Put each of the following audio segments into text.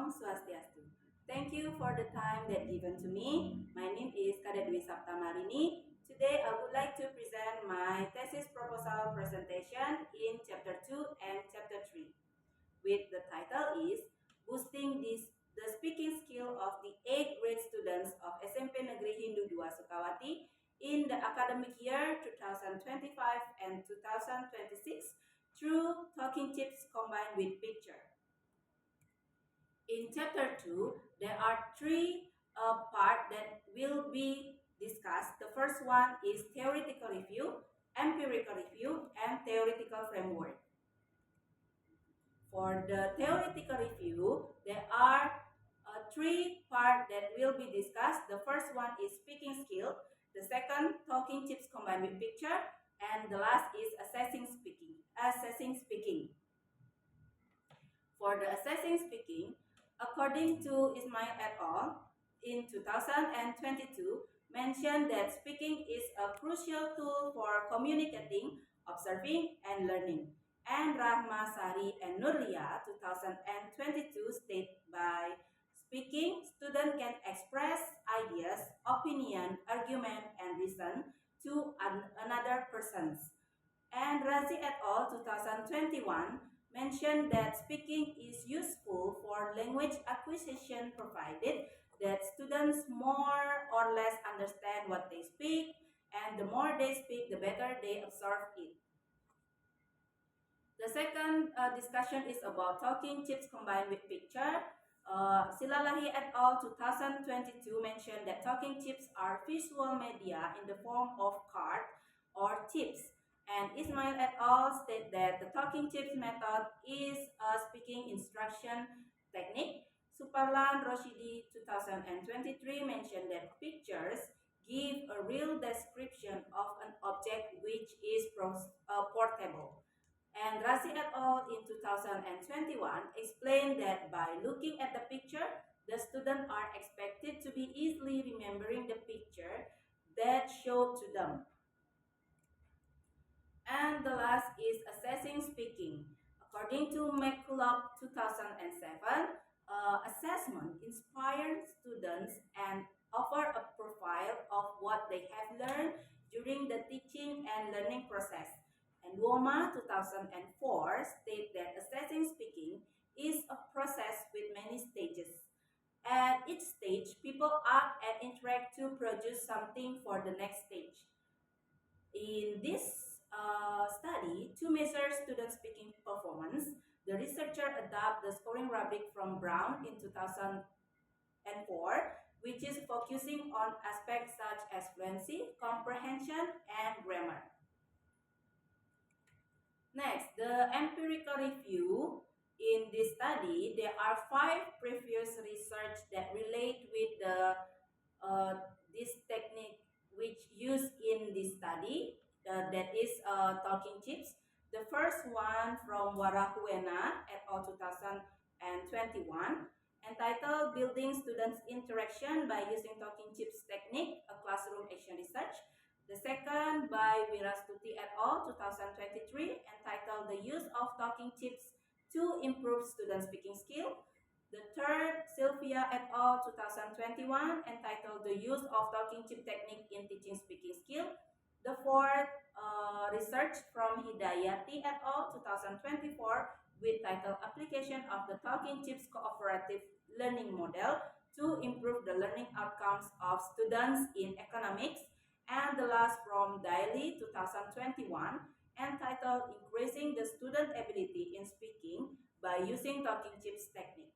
Om Swastiastu. Thank you for the time that given to me. My name is Kadek Dwi Saptamarini. Today I would like to present my thesis proposal presentation in chapter 2 and chapter 3 with the title is Boosting the Speaking Skill of the 8th grade students of SMP Negeri Hindu 2 Sukawati in the academic year 2025 and 2026 through talking tips combined with picture. In chapter 2, there are three parts that will be discussed. The first one is theoretical review, empirical review, and theoretical framework. For the theoretical review, there are three parts that will be discussed. The first one is speaking skill, the second talking tips combined with picture, and the last is assessing speaking. For the assessing speaking, according to Ismail et al., in 2022, mentioned that speaking is a crucial tool for communicating, observing, and learning. And Rahma Sari and Nurlia 2022 state by speaking, student can express ideas, opinion, argument, and reason to another person's. And Razi et al. 2021 mentioned that speaking is useful for language acquisition provided that students more or less understand what they speak, and the more they speak, the better they absorb it. The second discussion is about talking tips combined with picture. Silalahi et al. 2022 mentioned that talking tips are visual media in the form of card or tips. And Ismail et al. State that the talking tips method is a speaking instruction technique. Suparlan Roshidi 2023 mentioned that pictures give a real description of an object which is portable. And Razi et al. In 2021 explained that by looking at the picture, the students are expected to be easily remembering the picture that showed to them. And the last is assessing speaking. According to McCullough 2007, assessment inspires students and offer a profile of what they have learned during the teaching and learning process. And WOMA 2004 state that assessing speaking is a process with many stages. At each stage, people act and interact to produce something for the next stage. In this study, to measure student speaking performance, the researcher adopted the scoring rubric from Brown in 2004, which is focusing on aspects such as fluency, comprehension, and grammar. Next, the empirical review. In this study, there are 5 previous research that relate with this technique which used in this study, that is talking tips. The first one from Warahuena et al. 2021, entitled Building Students' Interaction by Using Talking Tips Technique, a Classroom Action Research. The second by Virastuti et al. 2023, entitled The Use of Talking Tips to Improve Student Speaking Skill. The third, Sylvia et al. 2021, entitled The Use of Talking Tip Technique in Teaching Speaking Skill. The fourth, research from Hidayati et al. 2024, with title Application of the Talking Tips Cooperative Learning Model to Improve the Learning Outcomes of Students in Economics. And the last from Daily 2021, entitled Increasing the Student Ability in Speaking by Using Talking Tips Technique.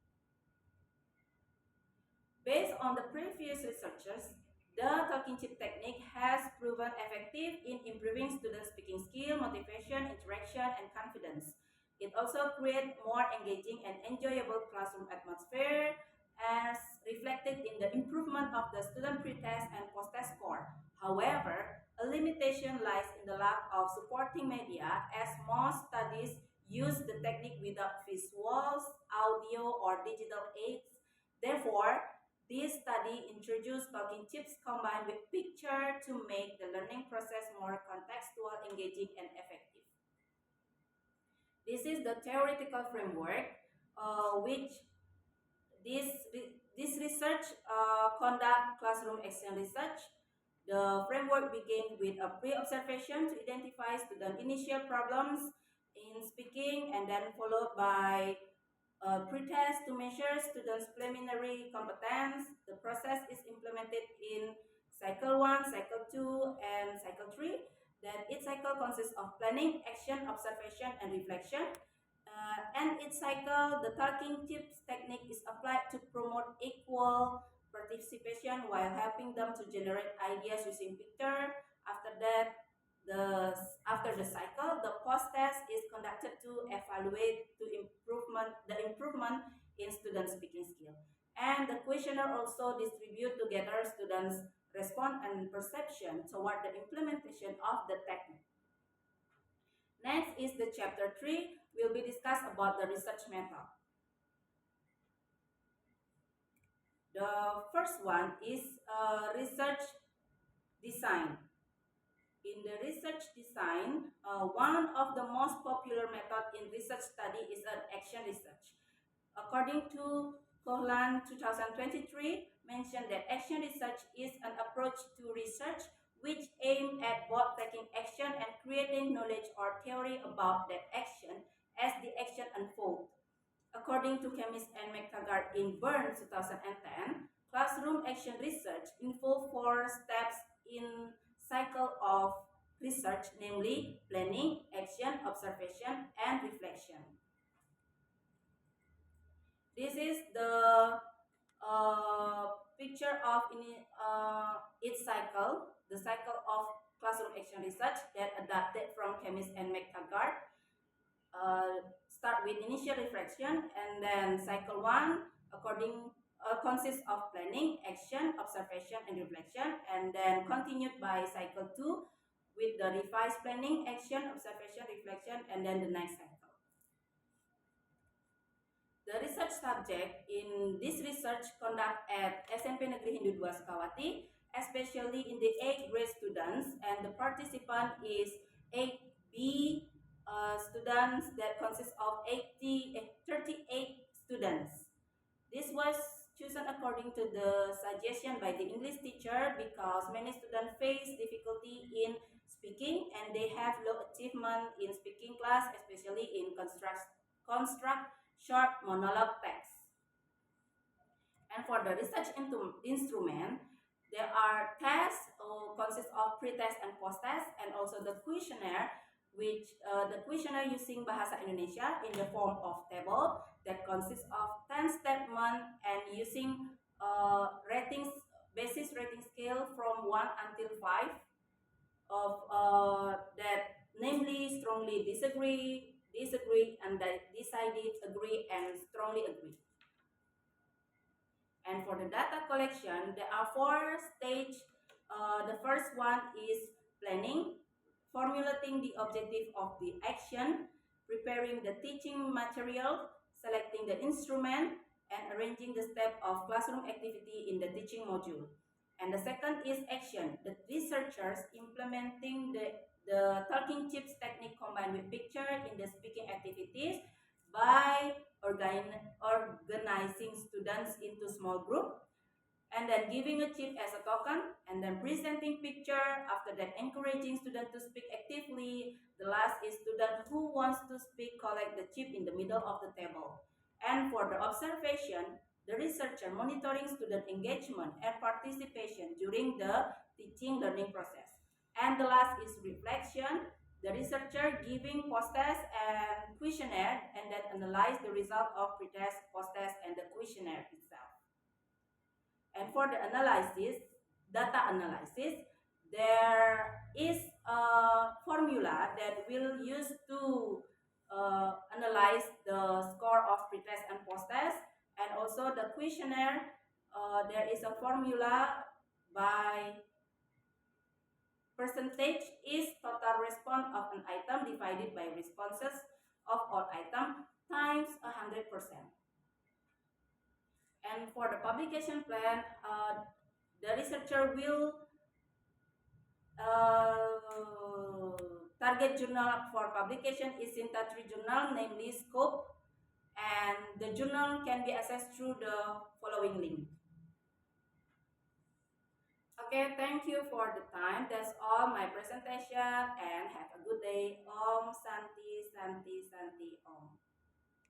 Based on the previous researches, the talking tip technique has proven effective in improving student speaking skill, motivation, interaction, and confidence. It also creates more engaging and enjoyable classroom atmosphere, as reflected in the improvement of the student pre-test and post-test score. However, a limitation lies in the lack of supporting media, as most studies use the technique without visuals, audio, or digital aids. Therefore, this study introduced talking tips combined with picture to make the learning process more contextual, engaging, and effective. This is the theoretical framework, which this research conduct classroom action research. The framework began with a pre-observation to identify student initial problems in speaking, and then followed by a pretest to measure students' preliminary competence. The process is implemented in cycle 1, cycle 2, and cycle 3. Then each cycle consists of planning, action, observation, and reflection. And each cycle, the talking tips technique is applied to promote equal participation while helping them to generate ideas using picture. After that, after the cycle, the post test is conducted to evaluate the improvement in student speaking skill. And the questionnaire also distribute to gather students' response and perception toward the implementation of the technique. Next is the chapter 3 will be discussed about the research method. The first one is research design. In the research design, one of the most popular method in research study is an action research. According to Kohlan 2023, mentioned that action research is an approach to research which aim at both taking action and creating knowledge or theory about that action as the action unfolds. According to chemist Anne McTaggart in Burns 2010, classroom action research involves 4 steps in cycle of research, namely planning, action, observation, and reflection. This is the picture of its cycle, the cycle of classroom action research that adapted from chemist Anne McTaggart. Start with initial reflection, and then cycle 1 consists of planning, action, observation, and reflection, and then continued by cycle 2 with the revised planning, action, observation, reflection, and then the next cycle. The research subject in this research conduct at SMP Negeri Hindu 2 Sukawati, especially in the 8th grade students, and the participant is 8B students that consist of 38 students. This was chosen according to the suggestion by the English teacher because many students face difficulty in speaking and they have low achievement in speaking class, especially in construct short monologue text. And for the research instrument, there are tests consist of pre-test and post-test, and also the questionnaire, which the questionnaire using Bahasa Indonesia in the form of table that consists of 10 statements and using ratings, basis rating scale from 1 until 5 of that namely strongly disagree, and decided agree, and strongly agree. And for the data collection, there are 4 stages. The first one is planning, formulating the objective of the action, preparing the teaching material, selecting the instrument, and arranging the step of classroom activity in the teaching module. And the second is action, the researchers implementing the talking chips technique combined with picture in the speaking activities by organizing students into small group, and then giving a chip as a token, and then presenting picture. After that, encouraging students to speak actively. The last is student who wants to speak collect the chip in the middle of the table. And for the observation, the researcher monitoring student engagement and participation during the teaching learning process. And the last is reflection, the researcher giving post-test and questionnaire, and then analyze the result of pre-test, post-test, and the questionnaire itself. And for the analysis, data analysis, there is a formula that will use to analyze the score of pre-test and post-test, and also the questionnaire. There is a formula by percentage is total response of an item divided by responses of all items times 100%. And for the publication plan, the researcher will target journal for publication is in 3 journal, namely Scope, and the journal can be accessed through the following link. Okay, thank you for the time. That's all my presentation and have a good day. Om Santi Santi Santi Om.